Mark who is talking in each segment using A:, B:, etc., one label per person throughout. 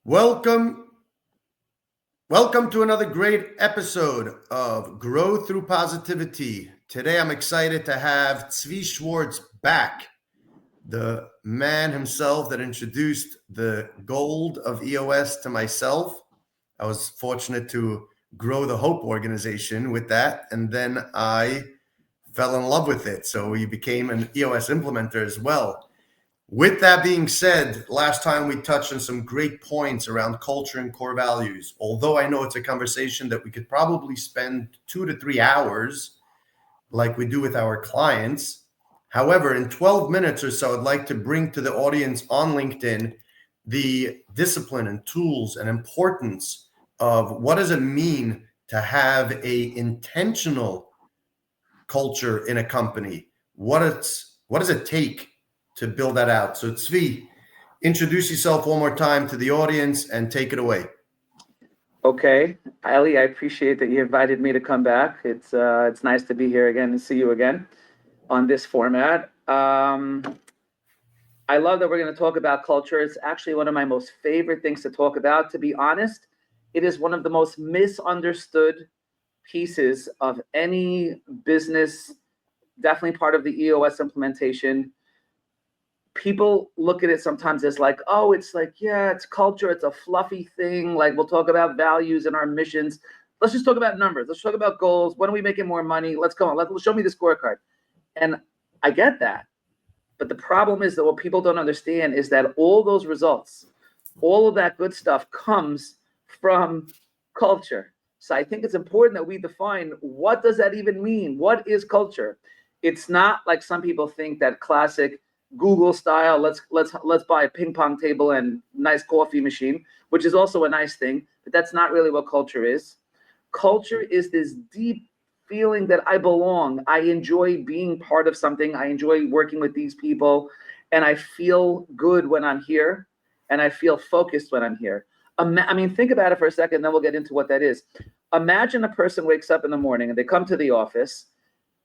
A: Welcome to another great episode of Grow Through Positivity. Today I'm excited to have Tzvi Schwartz back, the man himself that introduced the gold of EOS to myself. I was fortunate to grow the Hope organization with that, and then I fell in love with it. So we became an EOS Implementer as well. With that being said, last time we touched on some great points around culture and core values. Although I know it's a conversation that we could probably spend 2 to 3 hours like we do with our clients. However, in 12 minutes or so, I'd like to bring to the audience on LinkedIn the discipline and tools and importance of what does it mean to have a intentional culture in a company. What does it take to build that out? So Tzvi, introduce yourself one more time to the audience and take it away.
B: Okay, Ali, I appreciate that you invited me to come back. It's nice to be here again and see you again on this format. I love that we're going to talk about culture. It's actually one of my most favorite things to talk about. To be honest, it is one of the most misunderstood pieces of any business, definitely part of the EOS implementation. People look at it sometimes as like, oh, it's like, yeah, it's culture. It's a fluffy thing. Like, we'll talk about values and our missions. Let's just talk about numbers. Let's talk about goals. When are we making more money? Let's go on. Show me the scorecard. And I get that. But the problem is that what people don't understand is that all those results, all of that good stuff comes from culture. So I think it's important that we define, what does that even mean? What is culture? It's not like some people think that classic Google style, let's buy a ping pong table and nice coffee machine, which is also a nice thing, but that's not really what culture is. Culture is this deep feeling that I belong. I enjoy being part of something. I enjoy working with these people, and I feel good when I'm here, and I feel focused when I'm here. I mean, think about it for a second, then we'll get into what that is. Imagine a person wakes up in the morning and they come to the office,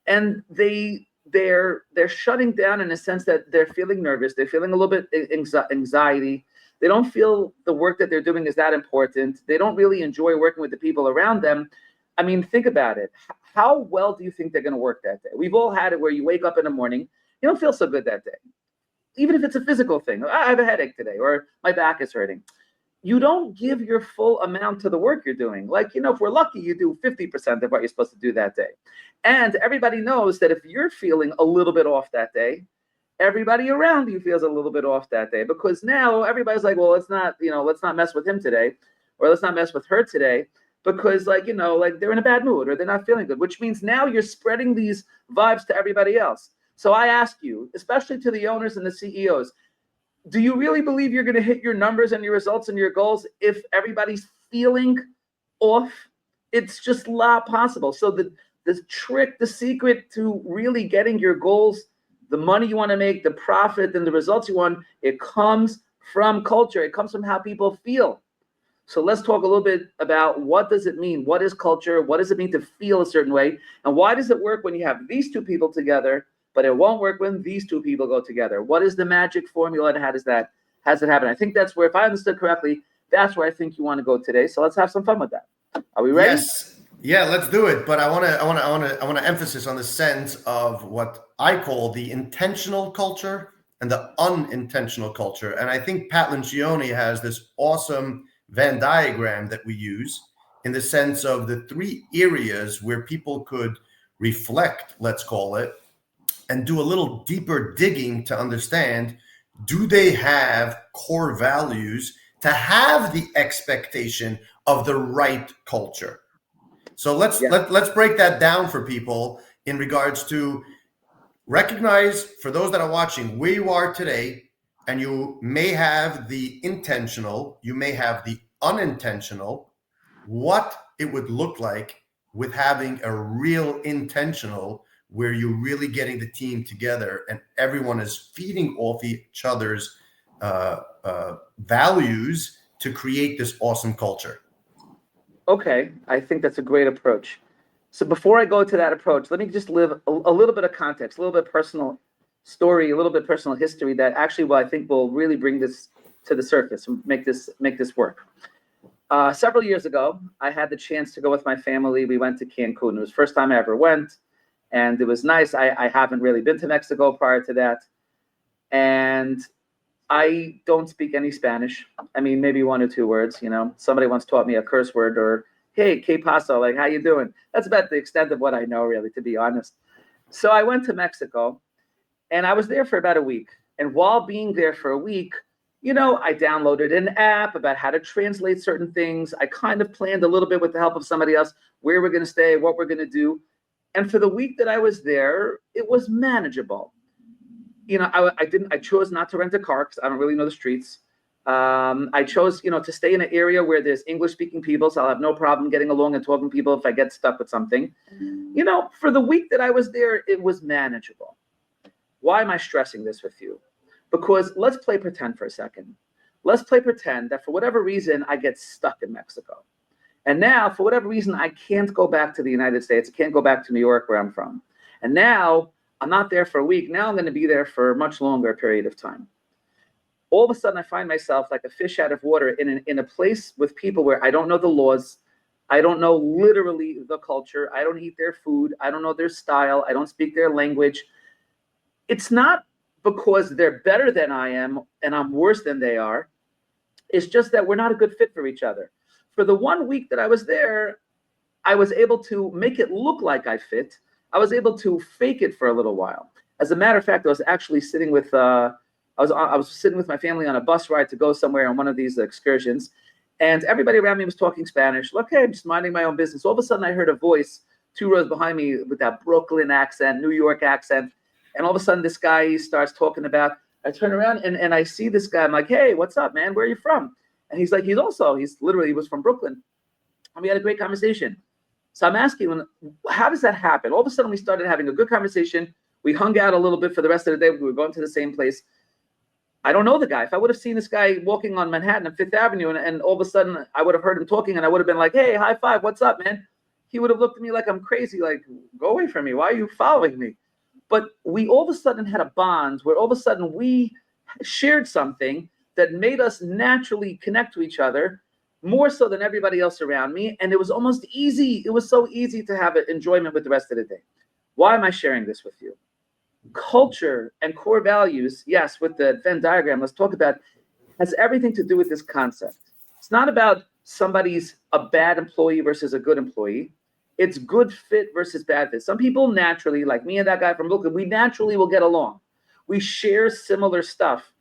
B: and they're shutting down in a sense that they're feeling nervous. They're feeling a little bit anxiety. They don't feel the work that they're doing is that important. They don't really enjoy working with the people around them. I mean, think about it. How well do you think they're going to work that day? We've all had it where you wake up in the morning, you don't feel so good that day. Even if it's a physical thing. I have a headache today, or my back is hurting. You don't give your full amount to the work you're doing. Like, if we're lucky, you do 50% of what you're supposed to do that day. And everybody knows that if you're feeling a little bit off that day, everybody around you feels a little bit off that day, because now everybody's like, well, let's not mess with him today, or let's not mess with her today, because like they're in a bad mood or they're not feeling good, which means now you're spreading these vibes to everybody else. So I ask you, especially to the owners and the CEOs, do you really believe you're going to hit your numbers and your results and your goals if everybody's feeling off? It's just not possible. So the trick, the secret to really getting your goals, the money you want to make, the profit, and the results you want, it comes from culture. It comes from how people feel. So let's talk a little bit about, what does it mean? What is culture? What does it mean to feel a certain way? And why does it work when you have these two people together, but it won't work when these two people go together? What is the magic formula, and how does it happen? I think that's where, if I understood correctly, that's where I think you want to go today. So let's have some fun with that. Are we ready?
A: Yes. Yeah, let's do it. But I want to emphasis on the sense of what I call the intentional culture and the unintentional culture. And I think Pat Lencioni has this awesome Venn diagram that we use, in the sense of the 3 areas where people could reflect, let's call it, and do a little deeper digging to understand, do they have core values to have the expectation of the right culture? So let's break that down for people in regards to recognize, for those that are watching, where you are today, and you may have the intentional, you may have the unintentional, what it would look like with having a real intentional, where you're really getting the team together and everyone is feeding off each other's values to create this awesome culture.
B: Okay, I think that's a great approach. So before I go to that approach, let me just live a little bit of context, a little bit personal story, a little bit personal history that actually, I think will really bring this to the surface and make this work. Several years ago, I had the chance to go with my family. We went to Cancun. It was the first time I ever went, and it was nice. I haven't really been to Mexico prior to that, and I don't speak any Spanish. I mean, maybe one or two words. Somebody once taught me a curse word, or "Hey, que pasa?" Like, how you doing? That's about the extent of what I know, really, to be honest. So I went to Mexico, and I was there for about a week. And while being there for a week, I downloaded an app about how to translate certain things. I kind of planned a little bit with the help of somebody else where we're going to stay, what we're going to do. And for the week that I was there, it was manageable. I chose not to rent a car because I don't really know the streets. I chose, to stay in an area where there's English-speaking people, so I'll have no problem getting along and talking to people if I get stuck with something. For the week that I was there, it was manageable. Why am I stressing this with you? Because let's play pretend for a second. Let's play pretend that for whatever reason, I get stuck in Mexico. And now, for whatever reason, I can't go back to the United States. I can't go back to New York, where I'm from. And now, I'm not there for a week. Now I'm going to be there for a much longer period of time. All of a sudden, I find myself like a fish out of water in a place with people where I don't know the laws. I don't know literally the culture. I don't eat their food. I don't know their style. I don't speak their language. It's not because they're better than I am and I'm worse than they are. It's just that we're not a good fit for each other. For the 1 week that I was there, I was able to make it look like I fit. I was able to fake it for a little while. As a matter of fact, I was actually sitting with I was sitting with my family on a bus ride to go somewhere on one of these excursions, and everybody around me was talking Spanish. Okay, I'm just minding my own business. All of a sudden, I heard a voice 2 rows behind me with that Brooklyn accent, New York accent. And all of a sudden, this guy starts talking about, I turn around and I see this guy. I'm like, hey, what's up, man? Where are you from? And he's like, he was from Brooklyn. And we had a great conversation. So I'm asking him, how does that happen? All of a sudden, we started having a good conversation. We hung out a little bit for the rest of the day. We were going to the same place. I don't know the guy. If I would have seen this guy walking on Manhattan and Fifth Avenue, and all of a sudden I would have heard him talking, and I would have been like, hey, high five, what's up, man? He would have looked at me like I'm crazy, like, go away from me. Why are you following me? But we all of a sudden had a bond where all of a sudden we shared something that made us naturally connect to each other more so than everybody else around me. And it was almost easy. It was so easy to have enjoyment with the rest of the day. Why am I sharing this with you? Culture and core values, yes, with the Venn diagram, let's talk about, has everything to do with this concept. It's not about somebody's a bad employee versus a good employee. It's good fit versus bad fit. Some people naturally, like me and that guy from Brooklyn, we naturally will get along. We share similar stuff.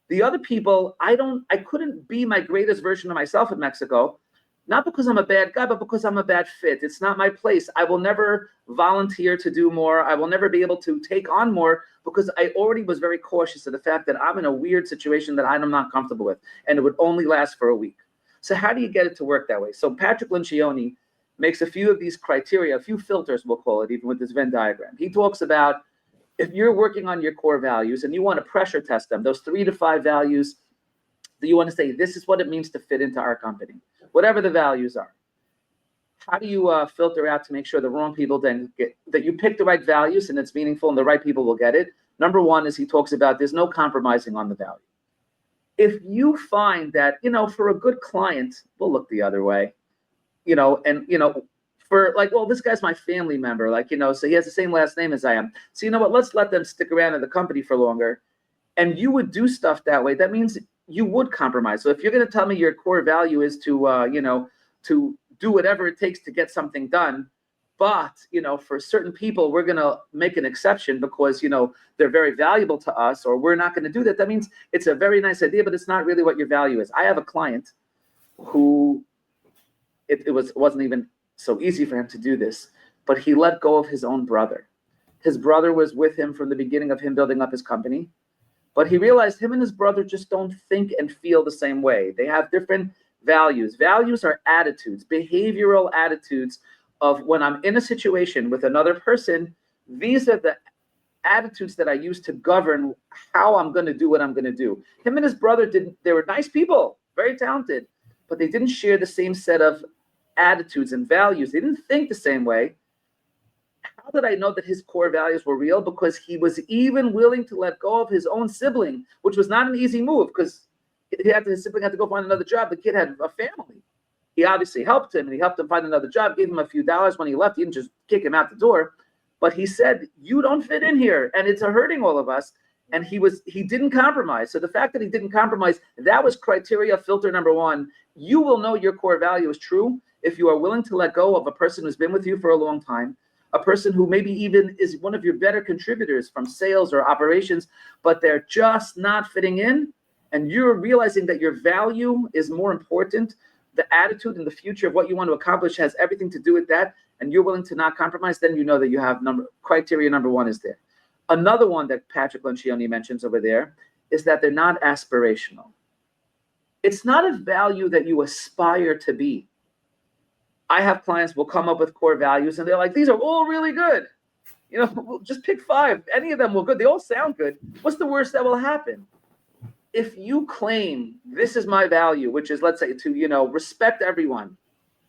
B: The other people, I couldn't be my greatest version of myself in Mexico, not because I'm a bad guy, but because I'm a bad fit. It's not my place. I will never volunteer to do more. I will never be able to take on more because I already was very cautious of the fact that I'm in a weird situation that I'm not comfortable with, and it would only last for a week. So how do you get it to work that way? So Patrick Lencioni makes a few of these criteria, a few filters, we'll call it, even with this Venn diagram. He talks about if you're working on your core values and you want to pressure test them, those 3 to 5 values that you want to say, this is what it means to fit into our company, whatever the values are. How do you filter out to make sure the wrong people then get, that you pick the right values and it's meaningful and the right people will get it? Number one is he talks about there's no compromising on the value. If you find that, for a good client, we'll look the other way, for like, well, this guy's my family member, so he has the same last name as I am. So you know what, let's let them stick around in the company for longer. And you would do stuff that way. That means you would compromise. So if you're going to tell me your core value is to, to do whatever it takes to get something done, but, for certain people, we're going to make an exception because, they're very valuable to us, or we're not going to do that. That means it's a very nice idea, but it's not really what your value is. I have a client who it wasn't even so easy for him to do this, but he let go of his own brother. His brother was with him from the beginning of him building up his company, but he realized him and his brother just don't think and feel the same way. They have different values. Values are attitudes, behavioral attitudes of when I'm in a situation with another person, these are the attitudes that I use to govern how I'm going to do what I'm going to do. Him and his brother they were nice people, very talented, but they didn't share the same set of attitudes and values. They didn't think the same way. How did I know that his core values were real? Because he was even willing to let go of his own sibling, which was not an easy move, because simply had to go find another job. The kid had a family. He obviously helped him, and he helped him find another job, gave him a few dollars when he left. He didn't just kick him out the door, but he said, you don't fit in here, and it's hurting all of us. And he didn't compromise. So the fact that he didn't compromise, that was criteria filter number one. You will know your core value is true if you are willing to let go of a person who's been with you for a long time, a person who maybe even is one of your better contributors from sales or operations, but they're just not fitting in. And you're realizing that your value is more important. The attitude and the future of what you want to accomplish has everything to do with that. And you're willing to not compromise. Then you know that you have criteria number one is there. Another one that Patrick Lencioni mentions over there is that they're not aspirational. It's not a value that you aspire to be. I have clients who will come up with core values and they're like, these are all really good. We'll just pick 5. Any of them will good. They all sound good. What's the worst that will happen? If you claim this is my value, which is, let's say, to, respect everyone,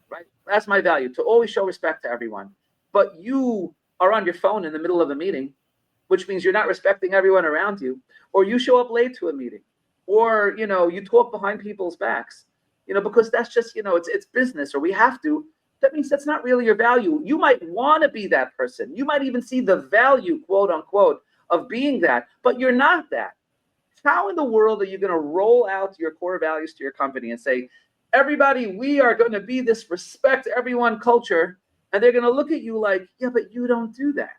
B: right? That's my value, to always show respect to everyone. But you are on your phone in the middle of a meeting, which means you're not respecting everyone around you, or you show up late to a meeting, or, you talk behind people's backs, because that's just, it's business, or we have to. That means that's not really your value. You might want to be that person. You might even see the value, quote unquote, of being that, but you're not that. How in the world are you going to roll out your core values to your company and say, everybody, we are going to be this respect everyone culture, and they're going to look at you like, yeah, but you don't do that.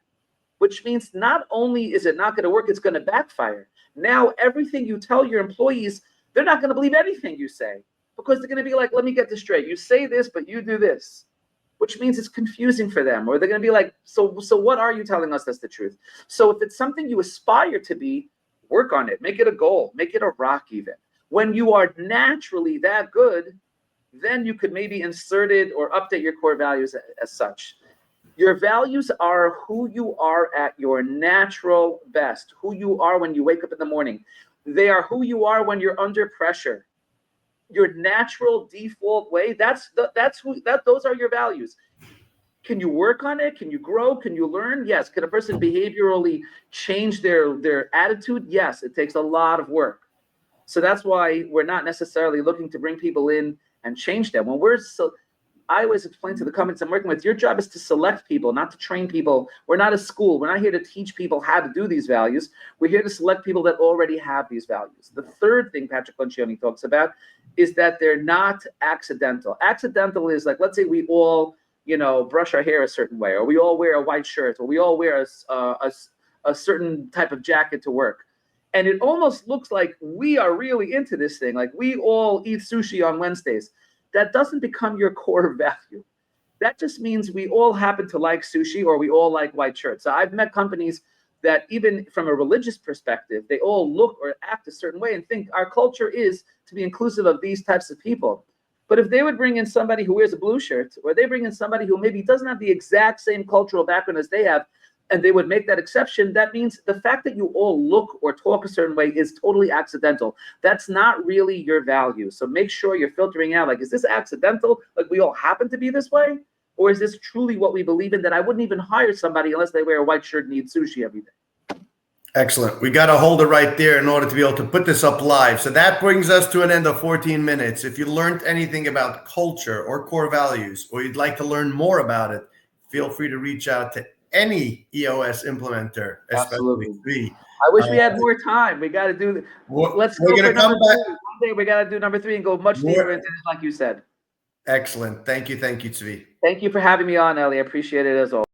B: Which means not only is it not going to work, it's going to backfire. Now, everything you tell your employees, they're not going to believe anything you say, because they're going to be like, let me get this straight. You say this, but you do this, which means it's confusing for them. Or they're going to be like, so what are you telling us that's the truth? So if it's something you aspire to be, work on it. Make it a goal. Make it a rock even. When you are naturally that good, then you could maybe insert it or update your core values as such. Your values are who you are at your natural best, who you are when you wake up in the morning. They are who you are when you're under pressure. Your natural default way, those are your values. Can you work on it? Can you grow? Can you learn? Yes. Can a person behaviorally change their attitude? Yes, it takes a lot of work. So that's why we're not necessarily looking to bring people in and change them. I always explain to the companies I'm working with, your job is to select people, not to train people. We're not a school. We're not here to teach people how to do these values. We're here to select people that already have these values. The third thing Patrick Lencioni talks about is that they're not accidental. Accidental is like, let's say we all, brush our hair a certain way, or we all wear a white shirt, or we all wear a certain type of jacket to work. And it almost looks like we are really into this thing. Like we all eat sushi on Wednesdays. That doesn't become your core value. That just means we all happen to like sushi, or we all like white shirts. So I've met companies that even from a religious perspective, they all look or act a certain way and think our culture is to be inclusive of these types of people. But if they would bring in somebody who wears a blue shirt, or they bring in somebody who maybe doesn't have the exact same cultural background as they have, and they would make that exception, that means the fact that you all look or talk a certain way is totally accidental. That's not really your value. So make sure you're filtering out, like, is this accidental? Like we all happen to be this way? Or is this truly what we believe in, that I wouldn't even hire somebody unless they wear a white shirt and eat sushi every day?
A: Excellent. We got to hold it right there in order to be able to put this up live. So that brings us to an end of 14 minutes. If you learned anything about culture or core values, or you'd like to learn more about it, feel free to reach out to any EOS implementer, especially Tzvi.
B: I wish we had more time. We got to do. Let's go for number 3. One day we got to do number 3 and go much deeper into this, like you said.
A: Excellent. Thank you, Tzvi.
B: Thank you for having me on, Ellie. I appreciate it as always.